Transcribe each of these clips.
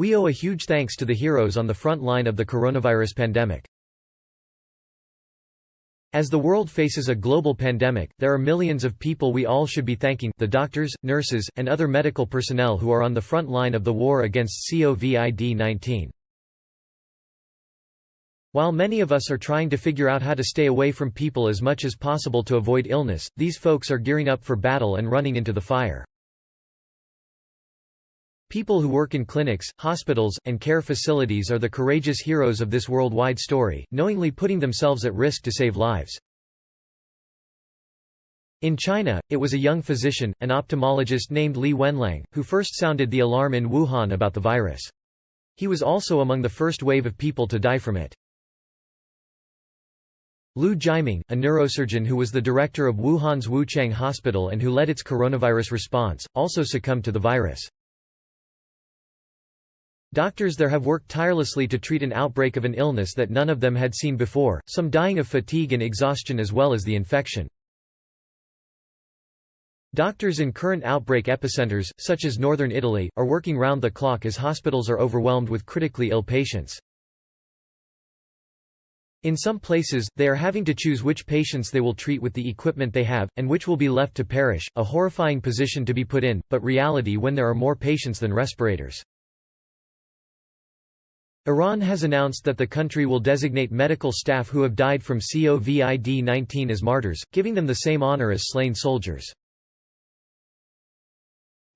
We owe a huge thanks to the heroes on the front line of the coronavirus pandemic. As the world faces a global pandemic, there are millions of people we all should be thanking: the doctors, nurses, and other medical personnel who are on the front line of the war against COVID-19. While many of us are trying to figure out how to stay away from people as much as possible to avoid illness, these folks are gearing up for battle and running into the fire. People who work in clinics, hospitals, and care facilities are the courageous heroes of this worldwide story, knowingly putting themselves at risk to save lives. In China, it was a young physician, an ophthalmologist named Li Wenlang, who first sounded the alarm in Wuhan about the virus. He was also among the first wave of people to die from it. Liu Jiming, a neurosurgeon who was the director of Wuhan's Wuchang Hospital and who led its coronavirus response, also succumbed to the virus. Doctors there have worked tirelessly to treat an outbreak of an illness that none of them had seen before, some dying of fatigue and exhaustion as well as the infection. Doctors in current outbreak epicenters, such as northern Italy, are working round the clock as hospitals are overwhelmed with critically ill patients. In some places, they are having to choose which patients they will treat with the equipment they have, and which will be left to perish, a horrifying position to be put in, but reality when there are more patients than respirators. Iran has announced that the country will designate medical staff who have died from COVID-19 as martyrs, giving them the same honor as slain soldiers.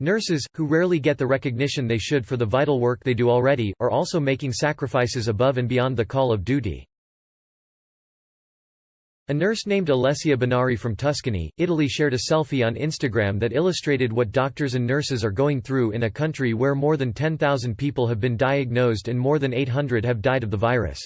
Nurses, who rarely get the recognition they should for the vital work they do already, are also making sacrifices above and beyond the call of duty. A nurse named Alessia Benari from Tuscany, Italy shared a selfie on Instagram that illustrated what doctors and nurses are going through in a country where more than 10,000 people have been diagnosed and more than 800 have died of the virus.